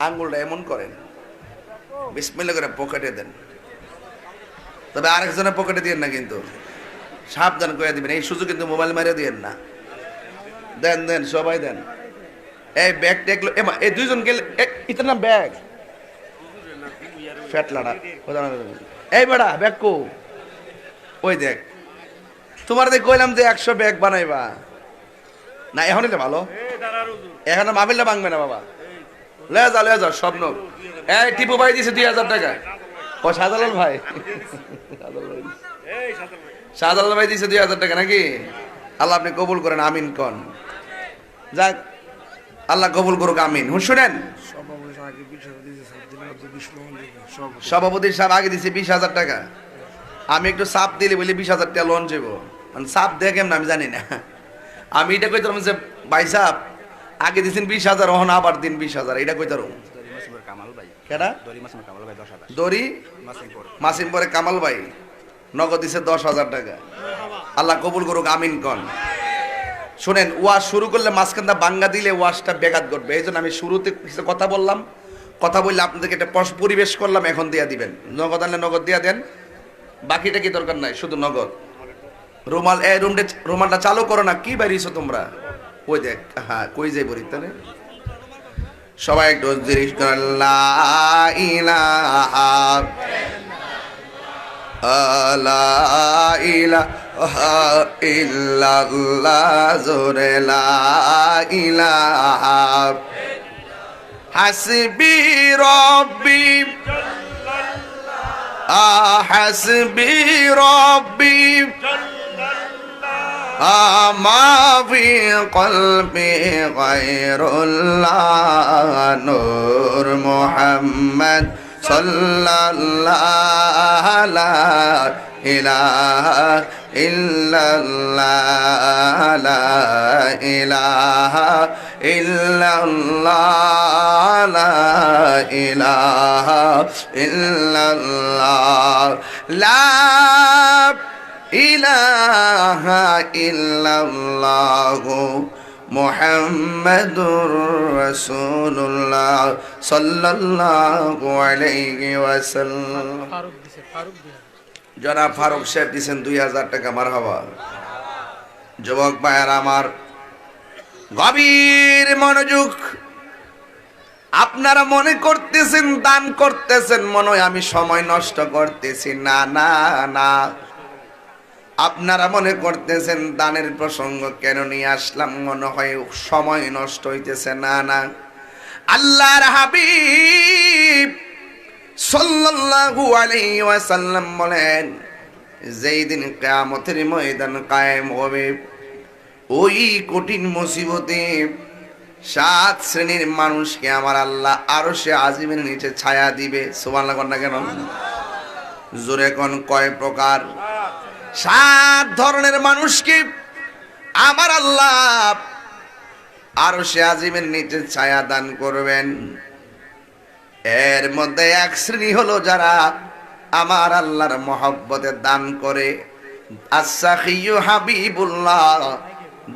আঙ্গুলটা এমন করেন, বিসমিল্লাহ করে পকেটে দেন। তবে আরেকজনের পকেটে দিয়েন না, কিন্তু সাবধান করে দিবেন। এই সুযোগ কিন্তু মোবাইল মারিয়ে দিয়েন না। দেন দেন, সবাই দেন। এই ব্যাগ ট্যাগ এই দুইজন গেলে ইতনা ব্যাগ ফ্যাটলাটা। এই বেড়া ব্যাগ কো, ওই দেখ। তোমার দেখ কইলাম যে 100 ব্যাগ বানাইবা না, এখন এটা ভালো, এখন মাহফিলটা ভাঙবে না বাবা। লয়ে যা স্বপ্ন। এই টিপু ভাই দিছে 2000 টাকা। ও শাহজালাল ভাই, শাহজালাল ভাই দিছে 2000 টাকা নাকি? আল্লাহ আপনি কবুল করেন, আমিন কন। যাক, আল্লাহ কবুল করুক, আমিন। শুনেন, সভাপতি সাহেব আগে দিছে 20,000 টাকা। আমি একটু চাপ দিলে বলি 20,000 টাকা লোন যাব। চাপ দেখেন না, আমি জানি না। আমি এটা কইতাম যে ভাই সাহেব আগে দিছেন 20,000, ওহন আবার দিন 20,000, এটা কইতার কেডা? দড়ি মাসিমপুরে কামাল ভাই নগদ দিছে 10,000 টাকা। আল্লাহ কবুল করুক, আমিন কন। শুনেন, ওয়াজ শুরু করলে মাঝখানটা বাঙ্গা দিলে ওয়াজটা বেঘাত ঘটবে। এই জন্য আমি শুরুতে কিছু কথা বললাম, কথা বললে আপনাদেরকে একটা পরিবেশ করলাম, এখন দিয়া দিবেন। নগদ আনলে নগদ দিয়া দেন, বাকিটা কি দরকার নাই, শুধু নগদ। রুমাল, এই রুমালটা চালু করো না, কি বাইরিছো তোমরা? ওই দেখ, হ্যাঁ কই যাই বলি তাহলে। সবাই একটু জিজ্ঞেস করেন লা ইলাহা লা ইলাহা ইল্লাল্লাহ, জোরে লা ইলাহা। হাসবি রব্বি হাসবি রব্বি মা ফি কলবি গায়রুল্লাহ, নূর মুহাম্মদ সাল্লাল্লাহু লা ইলাহা ইল্লাল্লাহ, লা ইলাহা ইল্লাল্লাহ, লা ইলাহা ইল্লাল্লাহ, লা ইলাহা ইল্লাল্লাহ মুহাম্মাদুর রাসূলুল্লাহ সাল্লাল্লাহু আলাইহি ওয়াসাল্লাম। জনাব ফারুক সাহেব দিয়েছেন 2000 টাকা। মারহাবা। যুবক ভাইয়ের আমার, গভীর মনোযোগ। আপনারা মনে করতেছেন দান করতেছেন, মনে হয় আমি সময় নষ্ট করতেছি। না না না, আপনারা মনে করতেছেন দানের প্রসঙ্গ কেন নিয়ে আসলাম, মনে হয় সময় নষ্ট হইতেছে। না না, আল্লাহর হাবিব সাল্লাল্লাহু আলাইহি ওয়াসাল্লাম বলেন, যেই দিন কিয়ামতের ময়দান কায়েম হবে, ওই কঠিন মুসিবতে 7 শ্রেণীর মানুষকে আমার আল্লাহ আরশে আজিমের নিচে ছায়া দিবে। সুবহানাল্লাহ কোন না কেন? জোরে কোন, কয় প্রকার? 7 ধরনের মানুষকে আমার আল্লাহ আরশে আজিমের নিচে ছায়া দান করবেন। এর মধ্যে এক শ্রেণী হলো যারা আমার আল্লাহর মহব্বতে দান করে। আস-সাখিয়্যু হাবিবুল্লাহ,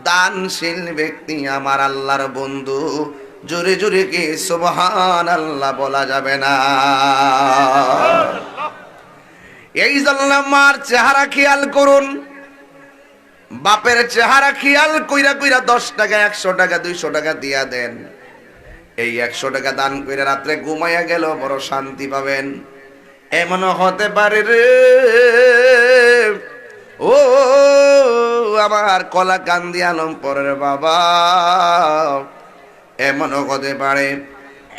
দানশীল ব্যক্তি আমার আল্লাহর বন্ধু। জোরে জোরে কি সুবহানাল্লাহ বলা যাবে না? এই জন্য মার চেহারা খেয়াল করুন, বাপের চেহারা খেয়াল কইরা কইরা 10 টাকা 100 টাকা 200 টাকা দিয়া দেন। এই 100 টাকা দান কইরা রাত্রে ঘুমাইয়া গেল বড় শান্তি পাবেন। এমনও হতে পারে রে, ও আমার কলা কান্দি আলমপুরের বাবা, এমনও হতে পারে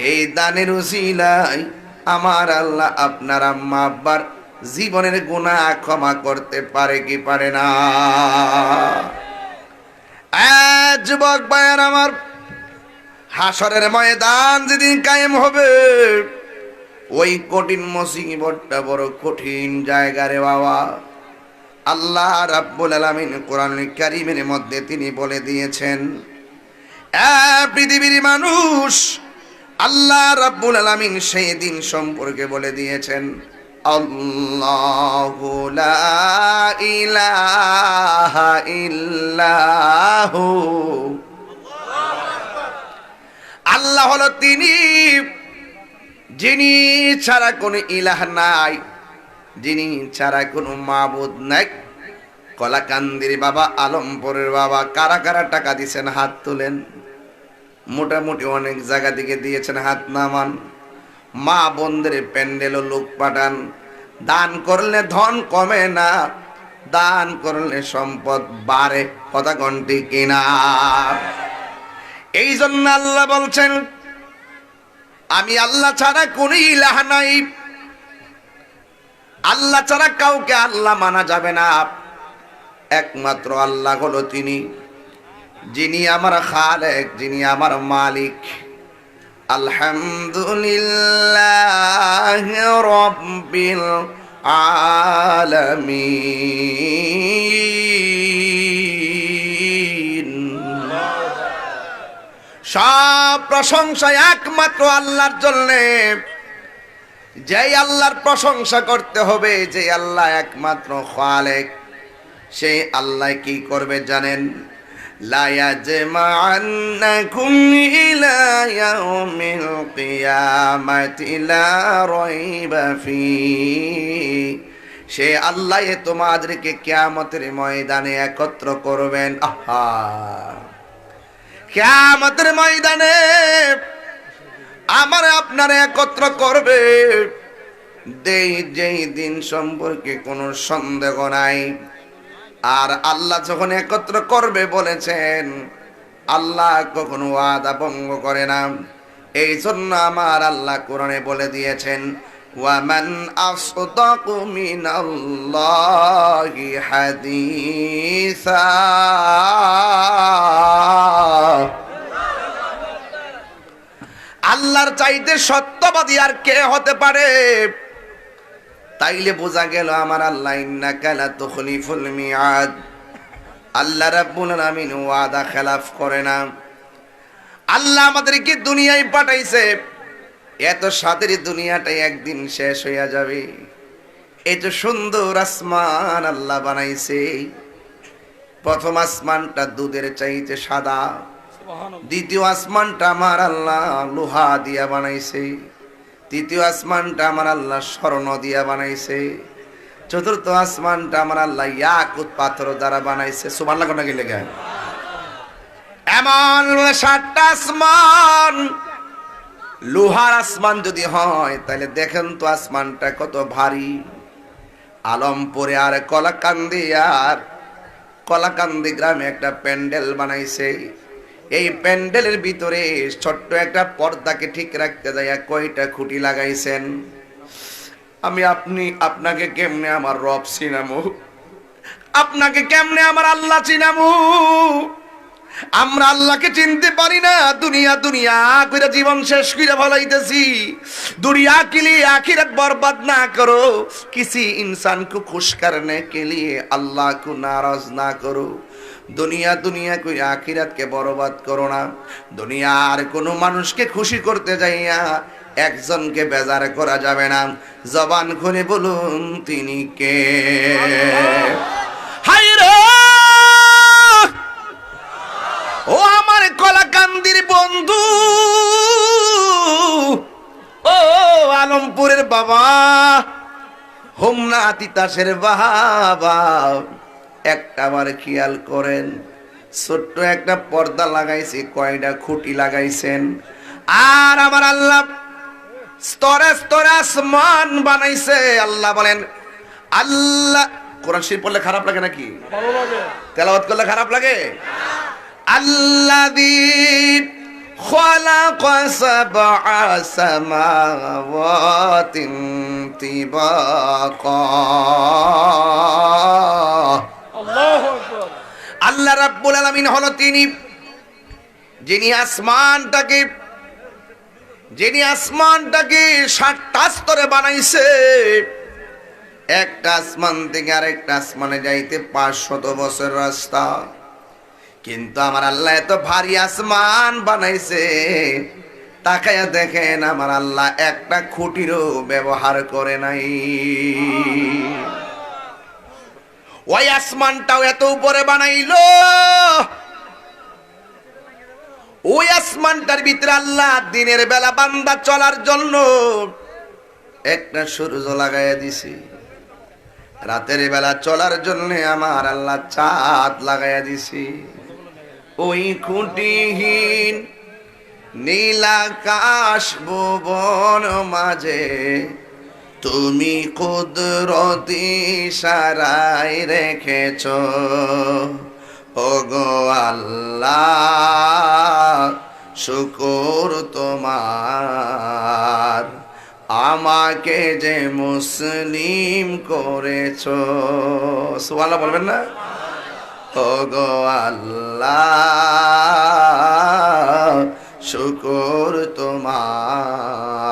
এই দানের উসিলায় আমার আল্লাহ আপনার আম্মা আব্বার জীবনের গুনাহ ক্ষমা করতে পারে কি পারে না? যুবক ভাইয়ের আমার, হাসরের ময়দান যেদিন কায়েম হবে, ওই কঠিন মুসিবতটা বড় কঠিন জায়গা রে বাবা। আল্লাহ রাব্বুল আলামিন কোরআনুল কারীমের মধ্যে তিনি বলে দিয়েছেন, পৃথিবীর মানুষ, আল্লাহ রাব্বুল আলামিন সেই দিন সম্পর্কে বলে দিয়েছেন, আল্লাহু লা ইলাহা ইল্লাহু, আল্লাহ হলো তিনি, যিনি ছাড়া কোনো ইলাহ নাই, যিনি ছাড়া কোনো মাবুদ নাই। কলাকান্দির বাবা, আলমপুরের বাবা, কারা কারা টাকা দিয়েছেন হাত তোলেন। মোটামুটি অনেক জায়গা থেকে দিয়েছেন, হাত নামান। মা বোনদের প্যান্ডেল লোক পাঠান। দান করলে ধন কমে না, দান করলে সম্পদ বাড়ে। কথা কোনটি কিনা? এই জন্য আল্লাহ বলছেন, আমি আল্লাহ ছাড়া কোনো ইলাহ নাই। আল্লাহ ছাড়া কাউকে আল্লাহ মানা যাবে না। একমাত্র আল্লাহ হলো তিনি, যিনি আমার খালেক, যিনি আমার মালিক। আলহামদুলিল্লাহ রাব্বিল আলামিন। সব প্রশংসা একমাত্র আল্লাহর জন্যে। যেই আল্লাহর প্রশংসা করতে হবে, যে আল্লাহ একমাত্র খালেক, সেই আল্লাহ কি করবে জানেন? লা ইয়াজমা'আন্নাকুম ইলা ইয়াউমিল কিয়ামাতি লা রাইবা ফীহি। সে আল্লাহ তোমাদেরকে কিয়ামতের ময়দানে একত্র করবেন। আহা, কিয়ামতের ময়দানে আমার আপনারা একত্র করবে। যেই দিন সম্পর্কে কোনো সন্দেহ নাই। আর আল্লাহ যখন একত্র করবে বলেছেন, আল্লাহ কখনো ওয়াদা ভঙ্গ করে না। এই জন্য আমার আল্লাহ কোরআনে বলে দিয়েছেন, ওয়ামান আসদাকু মিনাল্লাহি হাদিসা। আল্লাহর চাইতে সত্যবাদী আর কে হতে পারে? তাইলে বোঝা গেল আমার আল্লাহ ইন্নাকা লা তুখলিফুল মিআদ। আল্লাহ রাব্বুল আলামিন ওয়াদা খেলাফ করে না। আল্লাহ আমাদেরকে দুনিয়ায় পাঠাইছে, এত স্বাদের দুনিয়াটাই একদিন শেষ হইয়া যাবে। এই তো সুন্দর আসমান আল্লাহ বানাইছে। প্রথম আসমানটা দুধের চাইতে সাদা, দ্বিতীয় আসমানটা আমার আল্লাহ লোহা দিয়া বানাইছে, তৃতীয় আসমানটা আমার আল্লাহ স্বর্ণ দিয়া বানাইছে, চতুর্থ আসমানটা আমার আল্লাহ ইয়াকুত পাথর দ্বারা বানাইছে। সুবহানাল্লাহ কোন কি লেখা? এমন 7টা আসমান। লোহার আসমান যদি হয় তাহলে দেখেন তো আসমানটা কত ভারী। আলমপুরে আর কলাকান্দি গ্রামে একটা প্যান্ডেল বানাইছে। এই প্যান্ডেলের ভিতরে ছোট্ট একটা পর্দাকে ঠিক রাখতে যায় কয়টা খুঁটি লাগাইছেন। আপনাকে কেমনে আমার রব চিনামু? আপনাকে কেমনে আমার আল্লাহ চিনামু? আমরা আল্লাহকে চিনতে পারি না। দুনিয়া কইরা জীবন শেষ কইরা ফলাইতেছি। दुनिया के लिए आखिरत बर्बाद ना करो। किसी इंसान को खुश करने के लिए अल्लाह को नाराज ना करो। দুনিয়া কই আখিরাতকে বরবাদ করো না। দুনিয়ার কোনো মানুষকে খুশি করতে যাইয়া একজনকে বেজার করা যাবে না। জবান খুলে বলুন তিনি কে? হায় রে ও আমার কলাকান্দির বন্ধু, ও আলমপুরের বাবা, হোমনা তিতাসের বাবা, একটা আমার খেয়াল করেন। ছোট্ট একটা পর্দা লাগাইছে, কয়টা খুঁটি লাগাইছেন। আর আমার আল্লাহ স্তরে স্তরে আসমান বানাইছে। আল্লাহ বলেন, আল্লাহ কোরআন শরীফ পড়লে খারাপ লাগে নাকি? ভালো লাগে। তেলাওয়াত করলে খারাপ লাগে? আল্লাযী খালাকা সাবআ সামাওয়াতিন তিবাকা। আল্লাহু আকবার। আল্লাহ রাব্বুল আলামিন হলো তিনি যিনি আসমানটাকে 7টা স্তরে বানাইছে। একটা আসমান থেকে আরেকটা আসমানে যাইতে 500 বছর রাস্তা। কিন্তু আমার আল্লাহ এত ভারী আসমান বানাইছে, তাকায়া দেখেন আমার আল্লাহ একটা খুঁটিরও ব্যবহার করে নাই। ওই আসমানটাও এত উপরে বানাইলো, ওই আসমানটার ভিতরে আল্লাহ দিনের বেলা বান্দা চলার জন্য একটা সূর্য লাগাইয়া দিছি, রাতের বেলা চলার জন্য আমার আল্লাহ চাঁদ লাগাইয়া দিছি। ওই খুঁটিহীন নীলাকাশ ভুবন মাঝে তুমি কুদরতি ইশারায় রেখেছ, ওগো আল্লাহ শুকর তোমার, আমাকে যে মুসলিম করেছ। সুবহানাল্লাহ বলবেন না? ওগো আল্লাহ শুকর তোমার,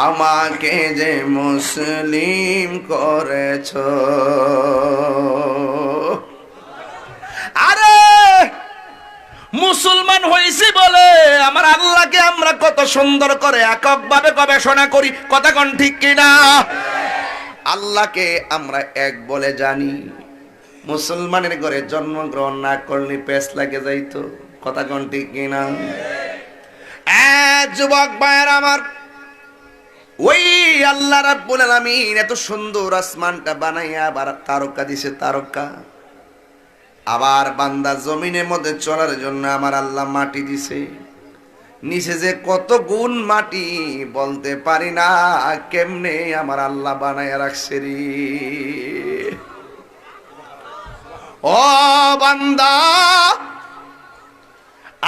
আমাকে যে মুসলিম করেছ। আরে মুসলমান হইছি বলে আমার আল্লাহকে আমরা কত সুন্দর করে এককভাবে গবেষণা করি, কথা কোন ঠিক কিনা? আল্লাহকে আমরা এক বলে জানি। মুসলমানের ঘরে জন্মগ্রহণ না করলে পেস লাগে যাইতো, কথা কোন ঠিক কিনা? যুবক ভাইয়ের আমার, ওই আল্লাহ রাব্বুল আলামিন এত সুন্দর আসমানটা বানাইয়া আবার তারকা দিছে, তারকা। আবার বান্দা জমিনের মধ্যে চলার জন্য আমার আল্লাহ মাটি দিছে। নিচে যে কত গুণ মাটি বলতে পারি না, কেমনে আমার আল্লাহ বানাইয়া রাখছে রে। ও বান্দা,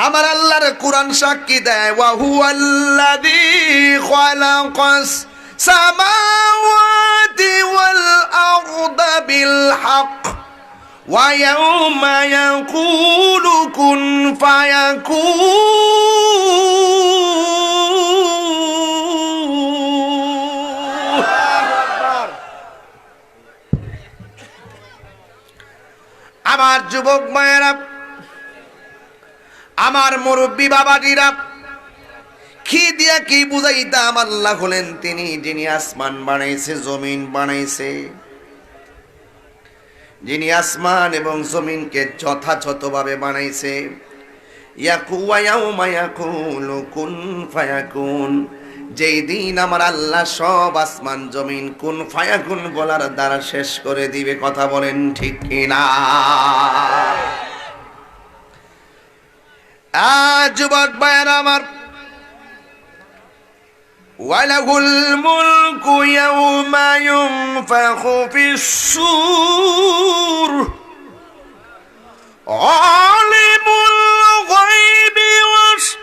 আমার আল্লাহর কোরআন সাক্ষী দেয়, ওয়া হুয়াল্লাযী খালাকাস সামাওয়াতি ওয়াল আরদা বিল হক ওয়া ইয়াওমা ইয়াকুলু কুন ফায়াকুন। আমার যুবক মায়েরা, আমার মুরব্বী বাবাজিরা, কি দিয়া কি বুঝাইতাম? আল্লাহ হলেন তিনি যিনি আসমান বানাইছে, জমিন বানাইছে, যিনি আসমান এবং জমিনকে যথাযথভাবে বানাইছে। ইয়াকুওয়া ইয়াকুলু কুন ফায়াকুন, যেই দিন আমার আল্লাহ সব আসমান জমিন কুন ফায়াকুন বলার দ্বারা শেষ করে দিবে, কথা বলেন ঠিক কিনা? যুবক ভাইয়েরা আমার, ওয়ালাহুল মুলকু ইয়াওমা ইউনফাখু ফিস-সূর আলিমুল গায়বি ওয়াশ-শাহাদাতি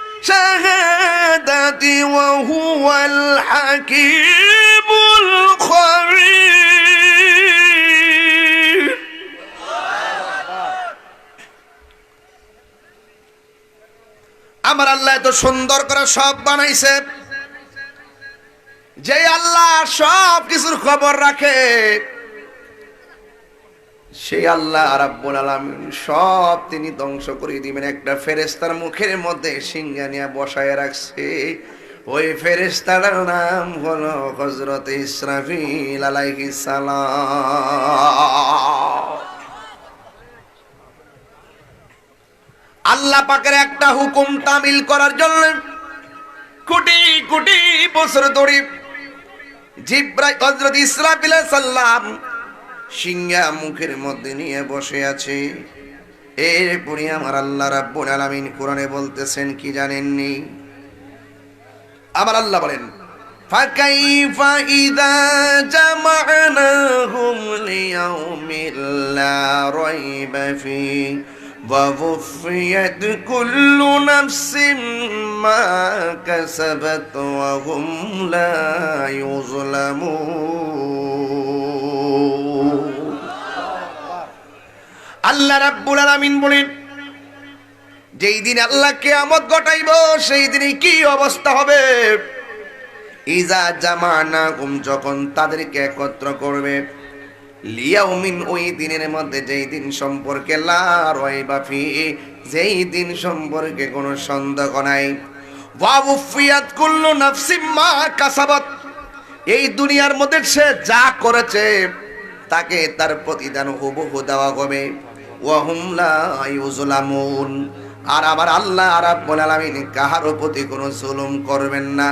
ওয়া হুয়াল হাকীমুল খাবীর। আমার আল্লাহ এত সুন্দর করে সব বানাইছে, যে আল্লাহ সব কিছুর খবর রাখে, সেই আল্লাহ রাব্বুল আলামিন সব তিনি ধ্বংস করে দিবেন। একটা ফেরেশতার মুখের মধ্যে সিংহা নিয়ে বসায় রাখছে, ওই ফেরেশতার নাম হলো হযরত ইসরাফিল আলাইহিস সালাম। আল্লাহ পাকের একটা হুকুম তামিল করার জন্য কোটি কোটি বছর ধরে জিব্রাইল হযরত ইসরাফিল আলাইহিস সালাম সিংহা মুখের মধ্যে নিয়ে বসে আছে। এরপরে আমার আল্লাহ রাব্বুল আলামিন কোরআনে বলতেছেন কি জানেননি? আমার আল্লাহ বলেন, ফাকাইফা ইযা জামা'নাহুম লিয়াউমিল লা রাইবা ফীহি ওয়া ওয়ুফিয়াত কুল্লু নাফসিন মা কাসাবাত ওয়া হুম লা ইউযলামুন। আল্লাহ রাব্বুল আলামিন বলেন, যেই দিন আল্লাহ কিয়ামত ঘটাইব সেই দিনে কি অবস্থা হবে? ইজা জামানাকুম, যখন তাদেরকে একত্র করবে, লিয়াউমিন, ওই দিনের মধ্যে, যেই দিন সম্পর্কে লা রাইবা ফীহি, যেই দিন সম্পর্কে কোনো সন্দেহ নাই, ওয়া ওয়ুফিয়াত কুল্লু নাফসিম মা কাসাবাত, এই দুনিয়ার মধ্যে সে যা করেছে তাকে তার প্রতিদান হুবহু দেওয়া হবে। ওয়া হুম লা ইউযলামুন, আর আমার আল্লাহ রাব্বুল আলামিন কাহারও প্রতি কোনো জুলুম করবেন না।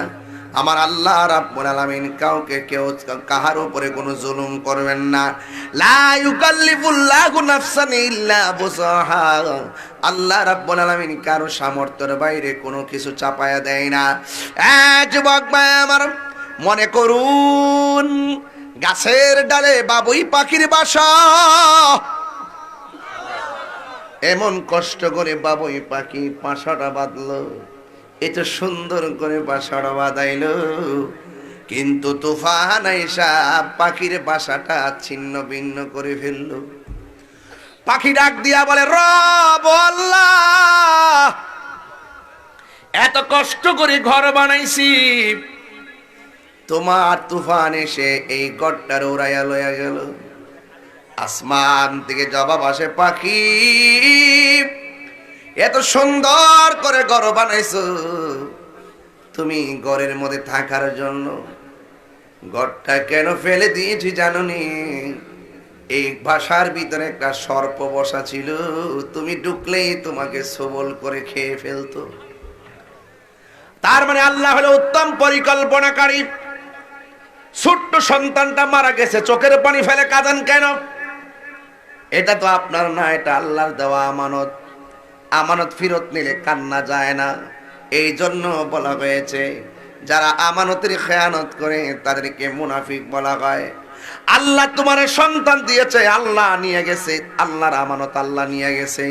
আমার আল্লাহ রাব্বুল আলামিন কাহার উপরে কোনো জুলুম করবেন না। লা ইউকাল্লিফুল্লাহু নাফসান ইল্লা বুসআহা। আল্লাহ রাব্বুল আলামিন কারো সামর্থ্যের বাইরে কোনো কিছু চাপায়া দেয় না। যুবক ভাই আমার, মনে করুন গাছের ডালে বাবুই পাখির বাসা। এমন কষ্ট করে বাবুই পাখি বাসাটা বাঁধলো, এত সুন্দর করে বাসাটা বাঁধাইলো, কিন্তু তুফান আইসা পাখির বাসাটা ছিন্ন ভিন্ন করে ফেললো। পাখি ডাক দিয়া বলে, রব আল্লাহ, এত কষ্ট করে ঘর বানাইছি, তোমার তুফান এসে এই ঘরটার উড়াইয়া লইয়া গেল। আসমান থেকে জবাব আসে, পাখি এত সুন্দর করে ঘর বানাইছো, তুমি ঘরের মধ্যে থাকার জন্য ঘরটা কেন ফেলে দিয়েছি জানোনি? এই বাসার ভিতরে একটা সর্প বসা ছিল, তুমি ঢুকলেই তোমাকে সবল করে খেয়ে ফেলতো। তার মানে আল্লাহ হলো উত্তম পরিকল্পনাকারী। ছোট্ট সন্তানটা মারা গেছে, চোখের পানি ফেলে কাঁদেন কেন? এটা তো আপনার না, এটা আল্লাহর দেওয়া আমানত। আমানত ফেরত নিলে কান্না যায় না। এই জন্য বলা হয়েছে যারা আমানতের খেয়ানত করে তাদেরকে মুনাফিক বলা হয়। আল্লাহ তোমার সন্তান দিয়েছে, আল্লাহ নিয়ে গেছে, আল্লাহর আমানত আল্লাহ নিয়ে গেছে।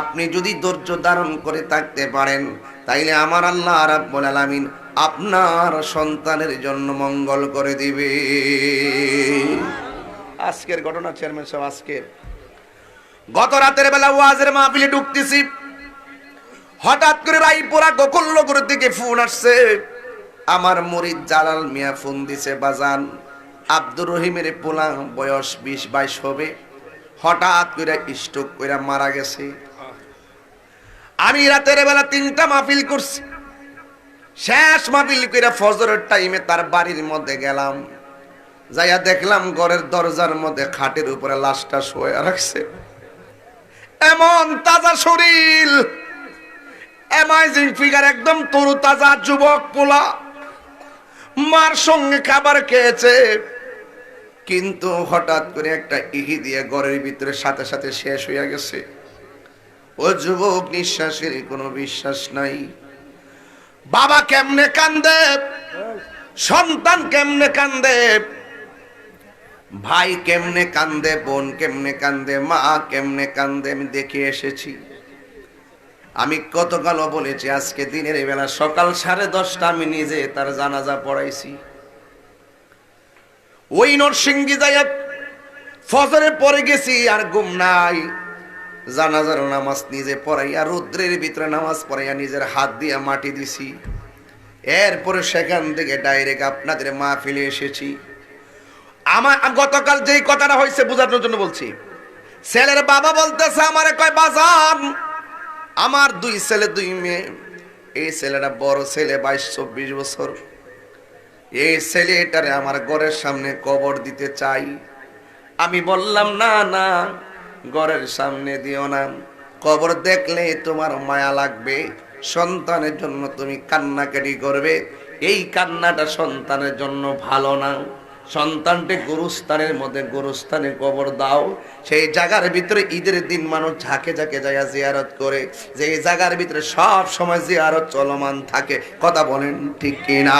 আপনি যদি ধৈর্য ধারণ করে থাকতে পারেন, তাইলে আমার আল্লাহ রাব্বুল আলামিন আপনার সন্তানের জন্য মঙ্গল করে দিবে। আজকের ঘটনা চেয়ারম্যান সাহেব, আজকের গত রাতের বেলা ওয়াজের মাহফিলে ঢুকতেছি, হঠাৎ করে রায়পুরা গোকুলনগর থেকে ফোন আসছে। আমার মুরিদ জালাল মিয়া ফোন দিছে, বাজান আব্দুর রহিমের পোলা বয়স 20-22 হবে, হঠাৎ করে স্ট্রোক করে মারা গেছে। আমি রাতের বেলা 3টা মাহফিল করছি, শেষ মাহফিল করে ফজরের টাইমে তার বাড়ির মধ্যে গেলাম, যাইয়া দেখলাম ঘরের দরজার মধ্যে খাটের উপরে লাশটা শুয়ে রাখছে। এমন তাজা শরীর, অ্যামাজিং ফিগার, একদম তরু তাজা যুবক পোলা, মার সঙ্গে খাবার খেয়েছে, কিন্তু হঠাৎ করে একটা ইহি দিয়ে ঘরের ভিতরে সাথে সাথে শেষ হইয়া গেছে। ও যুবক, নিঃশ্বাসের কোনো বিশ্বাস নাই। বাবা কেমনে কান্দে, সন্তান কেমনে কান্দে, ভাই কেমনে কান্দে, বোন কেমনে কান্দে, মা কেমনে কান্দে, আমি দেখে এসেছি। আমি গতকালও বলেছি, আজকে দিনের বেলা সকাল 10:30 আমি নিজে তার জানাজা পড়াইছি। ওই নরসিংদী যাইয়া ফজরের পরে গেছি, আর ঘুম নাই। জানাজার নামাজ নিজে পড়াইয়া, রৌদ্রের ভিতরে নামাজ পড়াইয়া নিজের হাত দিয়ে মাটি দিছি। এরপরে সেখান থেকে ডাইরেক্ট আপনাদের মাহফিলে এসেছি। আমার গতকাল যেই কথাটা হয়েছে বোঝানোর জন্য বলছি। ছেলের বাবা বলতেছে আমারে, কয় বাজান আমার 2 ছেলে 2 মেয়ে, এই ছেলেটা বড় ছেলে 22-24 বছর, এই ছেলেটারে আমার ঘরের সামনে কবর দিতে চাই। আমি বললাম না না, ঘরের সামনে দিও না, কবর দেখলে তোমার মায়া লাগবে, সন্তানের জন্য তুমি কান্নাকাটি করবে, এই কান্নাটা সন্তানের জন্য ভালো না। সন্তানকে গুরুস্থানের মধ্যে গুরুস্থানে কবর দাও। সেই জায়গার ভিতরে ঈদের দিন মানুষ ঝাঁকে ঝাঁকে যায় জিয়ারত করে, যে এই জায়গার ভিতরে সব সময় জিয়ারত চলমান থাকে। কথা বলেন ঠিক কিনা?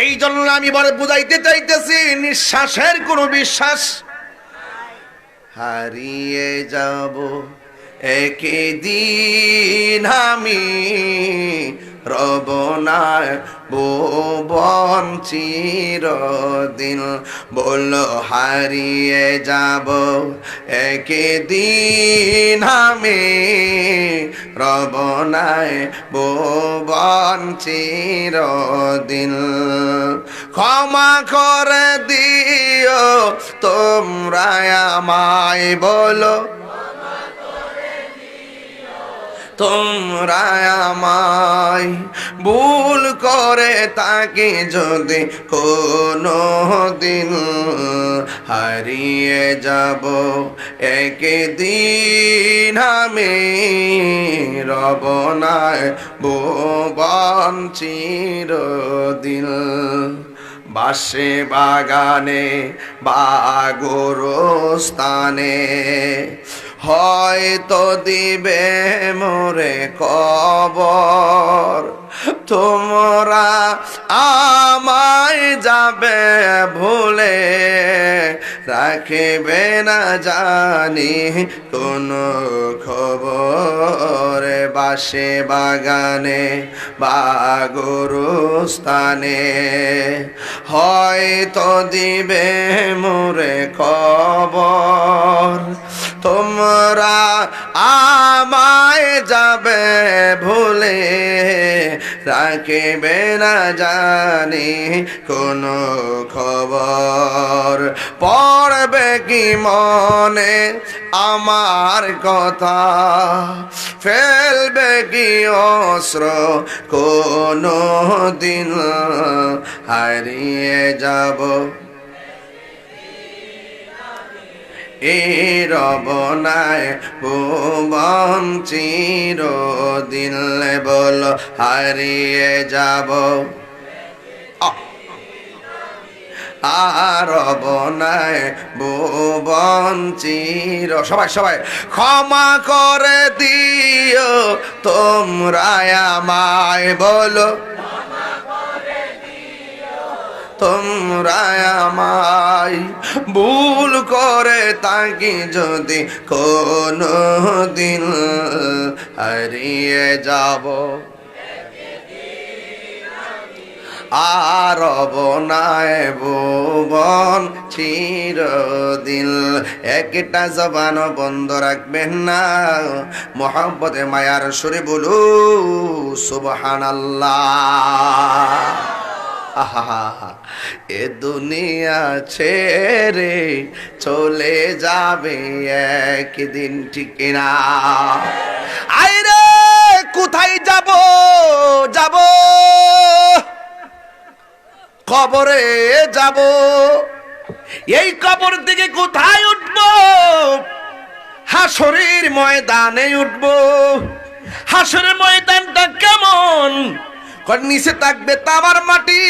এই জন্য আমি বলে বুঝাইতে চাইতেছি, নিঃশ্বাসের কোনো বিশ্বাস, হারিয়ে যাব একদিন আমি, রব না ভুবন চিরদিন, বলো হারিয়ে যাব একদিন আমি, রব না ভুবন চিরদিন। ক্ষমা করে দিও তোমরা আমায়, বলো তোমরা আমায় ভুল করে তাকে যদি কোনো দিন হারিয়ে যাব একদিন আমি রব না ভুবন চিরদিন বাসে বাগানে বা গোরস্থানে হয়তো দিবে মোরে কবর তোমরা আমায় যাবে ভুলে রাখবে না জানি কোনো খবর বাসে বাগানে বা গোরস্থানে হয়তো দিবে মোরে খবর তোমরা আমায় যাবে ভুলে রাখবে না জানি কোনো খবর পড়বে কি মনে আমার কথা ফেলবে কি অস্ত্র কোনো দিন হারিয়ে যাব এই রবনায় ভুবন চিরদিন বল হারিয়ে যাব আর রবনায় ভুবন চির সবাই সবাই ক্ষমা করে দিও তোমরা আমায় বলো তোমরা আমায় ভুল করে তাকে যদি কোনো দিন হারিয়ে যাব আর রবনায় ভুবন চিরদিন একটা জবান বন্ধ রাখবেন না মোহাম্মদে মায়ার সুরে বলু সুবহানাল্লাহ আহা এ দুনিয়া ছেড়ে চলে যাবে একদিন ঠিক না আইরে কোথায় যাব যাব কবরে যাব এই কবর থেকে কোথায় উঠব হাসরের ময়দানে উঠব হাসরের ময়দানটা কেমন নিচে থাকবে তামার মাটি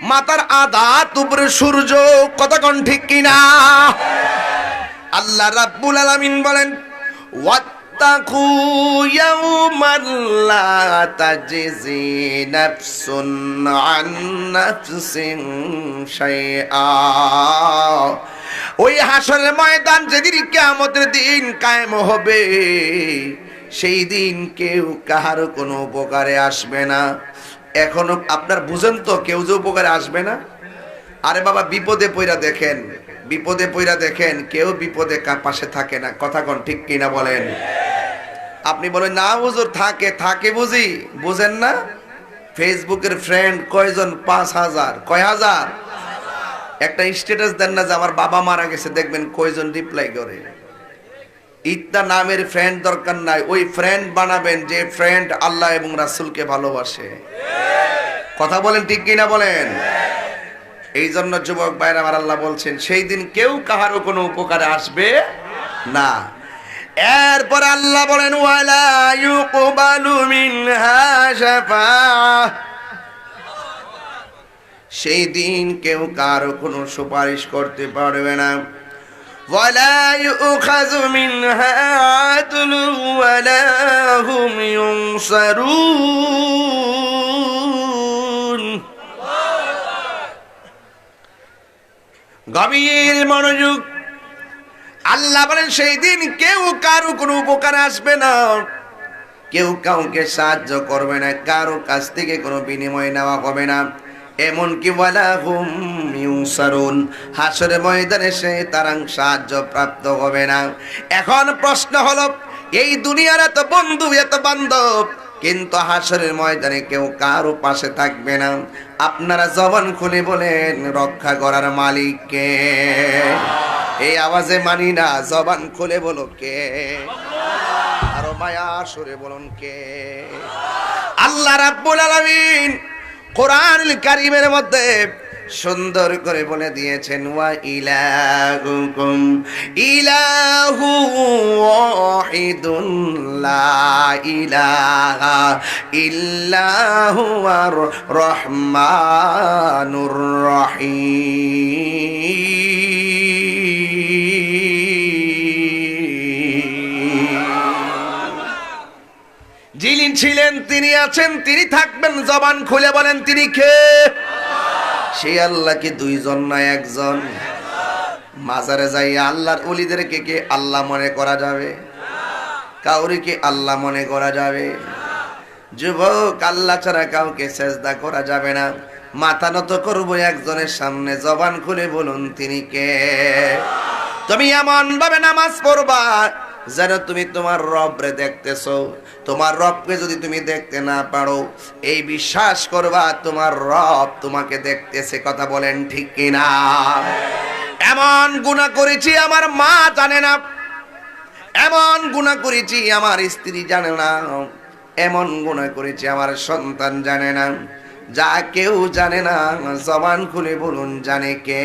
মাথার আধাত উপরে সূর্য কতক্ষণ ঠিক কিনা আল্লাহ রাব্বুল আলামিন বলেন ওয়াত্তাকু ইয়াওমান লা তাজজি নাফসুন আন নাফসিন শাইআ ওই হাসরের ময়দান যেদিন কিয়ামতের দিন কায়েম হবে সেই দিন কেউ কাহার কোনো উপকারে আসবে না এখনো আপনার বুঝেন তো কেউ যে উপকারে আসবে না আরে বাবা বিপদে পইরা দেখেন কেউ বিপদে পাশে থাকে না কথা কোন ঠিক কিনা বলেন আপনি বলেন না হুজুর থাকে বুঝি বুঝেন না ফেসবুকের ফ্রেন্ড কয়জন 5000 কয় হাজার একটা স্ট্যাটাস দেন না যে আমার বাবা মারা গেছে দেখবেন কয়জন রিপ্লাই করে ইত্তা নামের ফ্রেন্ড দরকার নাই ওই ফ্রেন্ড বানাবেন যে ফ্রেন্ড আল্লাহ এবং রাসূলকে ভালোবাসে কথা বলেন ঠিক কিনা বলেন এই জন্য যুবক ভাইরা আমার আল্লাহ বলছেন সেই দিন কেউ কাহারও কোনো উপকারে আসবে না এরপর আল্লাহ বলেন ওয়ালা ইউকবালু মিনহা শাফাআহ সেই দিন কেউ কারো কোনো সুপারিশ করতে পারবে না ولا يؤخذ منها عدل ولا هم ينصرون গভীর মনোযোগ আল্লাহ বলেন সেই দিন কেউ কারো কোনো উপকার আসবে না কেউ কাউকে সাহায্য করবে না কারো কাছ থেকে কোনো বিনিময় নেওয়া হবে না এমনকি ওয়ালা হুম ইউসারুন হাসরের ময়দানে সে তারা সাহায্য প্রাপ্ত হবে না এখন প্রশ্ন হলো এই দুনিয়ার এত বন্ধু এত বান্ধব কিন্তু হাসরের ময়দানে কেউ কারো পাশে থাকবে না আপনারা জবান খুলে বলেন রক্ষা করার মালিক কে এই আওয়াজে মানি না জবান খুলে বলো কে আরো মায়া সুরে বলুন কে? আল্লাহ রাব্বুল আলামিন কোরআনুল কারীমের মধ্যে সুন্দর করে বলে দিয়েছেন, ওয়া ইলাহুকুম ইলাহু ওয়াহিদুন লা ইলাহা ইল্লা হুয়ার রহমানুর রহিম। যিনি ছিলেন, তিনি আছেন, তিনি থাকবেন। জবান খুলে বলেন তিনি কে? সেই আল্লাহ কি দুইজন না একজন? মাজারে যাইয়া আল্লাহর ওলিদেরকে কে আল্লাহ মনে করা যাবে? কাউরে কি আল্লাহ মনে করা যাবে? যুবক, আল্লাহ ছাড়া কাউকে সেজদা করা যাবে না। মাথা নত করবো একজনের সামনে। জবান খুলে বলুন তিনি কে? তুমি এমন ভাবে নামাজ পড়বা যেন তুমি তোমার রবরে দেখতেছো। তোমার রবকে যদি তুমি দেখতে না পারো, এই বিশ্বাস করবা তোমার রব তোমাকে দেখতেছে। কথা বলেন ঠিক কিনা? এমন গুনাহ করেছি আমার মা জানে না, এমন গুনাহ করেছি আমার স্ত্রী জানে না, এমন গুনাহ করেছি আমার সন্তান জানে না, যা কেউ জানে না। জবান খুলে বলুন জানে কে?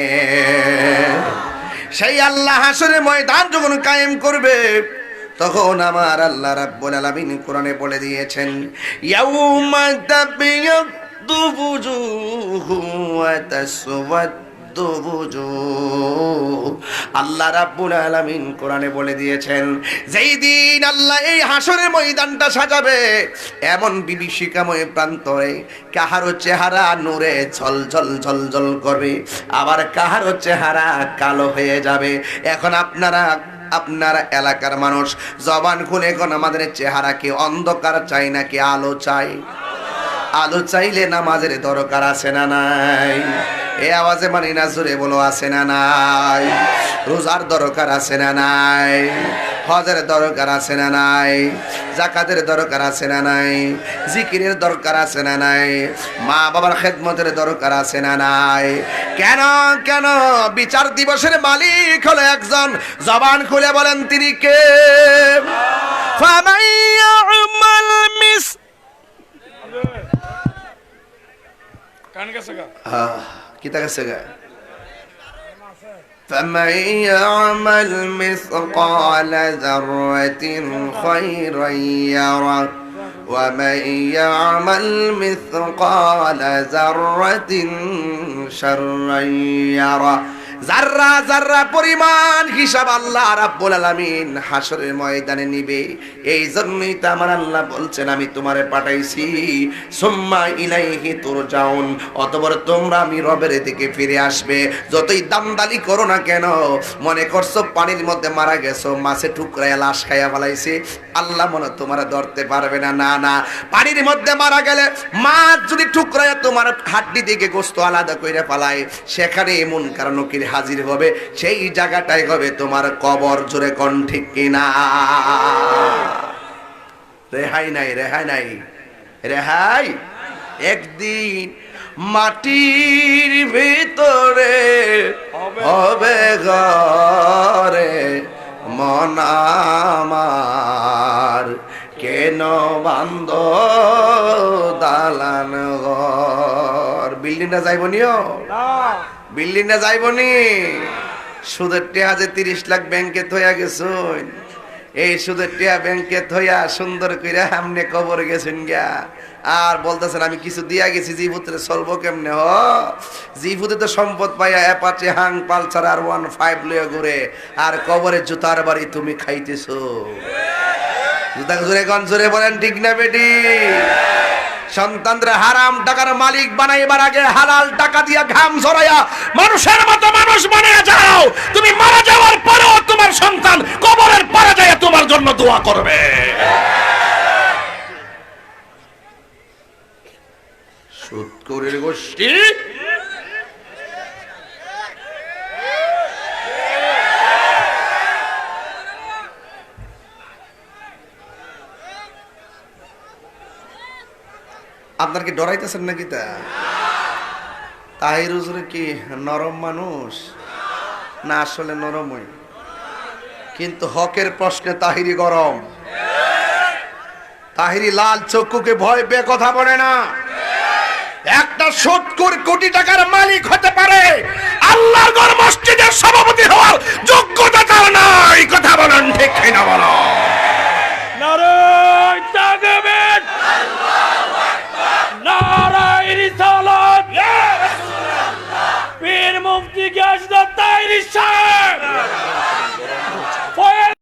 সেই আল্লাহ হাসরের ময়দান যখন কায়েম করবে, তখন আমার আল্লাহ রাব্বুল আলামিন কোরআনে বলে দিয়েছেন, ইয়াউমা তাবিয়াদ্দু বুজুহু ওয়া তাসওয়াদ্দু বুজুহ। আল্লাহ রাব্বুল আলামিন কোরআনে বলে দিয়েছেন, যেই দিন আল্লাহ এই হাসরের ময়দানটা সাজাবে, এমন বিভীষিকাময় প্রান্তরে কাহারও চেহারা নূরে ঝলঝল ঝলঝল করবে, আবার কাহারও চেহারা কালো হয়ে যাবে। এখন আপনার এলাকার মানুষ জবান খুলে এখন আমাদের চেহারা কি অন্ধকার চাই নাকি আলো চাই? আলো চাইলে নামাজের দরকার আছে না নাই? এ আওয়াজে মানি না, জোরে বলো আছে না নাই? রোজার দরকার আছে না নাই? হজের দরকার আছে না নাই? যাকাতের দরকার আছে না নাই? জিকিরের দরকার আছে না নাই? মা বাবার খেদমতের দরকার আছে না নাই? কেন কেন বিচার দিবসের মালিক হলো একজন। জবান খুলে বলেন তিনি কে? ফামাইয়ামাল মিস কান গেছে গা কিতা গেছে গা فمن يعمل مثقال ذرة خيرا يره ومن يعمل مثقال ذرة شرا يره। যাররা যাররা পরিমাণ হিসাব আল্লাহ রাব্বুল আলামিন হাসরের ময়দানে নিবে। এই জন্যই তো আমার আল্লাহ বলছেন, আমি তোমারে পাঠাইছি সুম্মা ইলাইহি তুরজাউন, অতঃপর তোমরা আমি রবের দিকে ফিরে আসবে। যতই দামদালি করো না কেন, মনে করছো পানির মধ্যে মারা গেছো, মাছে ঠুকরাইয়া লাশ খাইয়া ফেলাইছে, আল্লাহ মনে তোমার ধরতে পারবে না। না না, পানির মধ্যে মারা গেলে মাছ যদি ঠুকরাইয়া তোমার হাড্ডি থেকে গোশত আলাদা কইরা ফেলায়, সেখানে এমন কারণ কি হাজির হবে, সেই জায়গাটাই হবে তোমার কবর। জোরে কোন ঠিক কিনা? রেহাই নাই, রেহাই নাই, রেহাই। একদিন মাটির ভিতরে হবে ঘরে মন আমার, কেন বান্ধ দালান ঘর? বিল্ডিংটা যাইবনিও না, বিল্ডিংটা যাইবনি। সুদের টেহা যে 30 লাখ ব্যাংকে থইয়া গেছুন, এই সুদের টেহা ব্যাংকে থইয়া সুন্দর কইরা আমনে কবর গেছেন গিয়া, আর বলতেছেন আমি কিছু দিয়া গেছি, জিভুতে চলবো কেমনে? হ, জিভুতে তো সম্পদ পাইয়া অ্যাপাচে হাং পালসার আর 15 লইয়া ঘুরে, আর কবরে জুতার বাড়ি তুমি খাইতেছো। জুতা জোরে কোন জোরে বলেন ঠিক না বেটি? সন্তানরা হারাম টাকার মালিক বানাইবার আগে হালাল টাকা দিয়া ঘাম ঝরাইয়া মানুষের মতো মানুষ বানিয়ে যাও। তুমি মারা যাওয়ার পরেও তোমার সন্তান কবরের পারে যায় তোমার জন্য দোয়া করবে। সুদখোরের গোষ্ঠী আপনার কি ডরাইতেছেন নাকি? তা তাহির হুজুর কি নরম মানুষ না? আসলে নরমই, কিন্তু হকের প্রশ্নে তাহিরি গরম। তাহিরি লাল চক্ষুকে ভয় পেয়ে কথা বলে না। একটা 70 কোটি টাকার মালিক হতে পারে, আল্লাহর ঘর মসজিদের সভাপতি হওয়ার যোগ্যতা তার নাই। কথা বলেন ঠিক কিনা বলো? নারায়ে তাকবীর, আল্লাহু আকবার, নারায়ে রিসালাত, ইয়া রাসূলুল্লাহ, পীর মুফতি গাজী তাহিরি সাহেব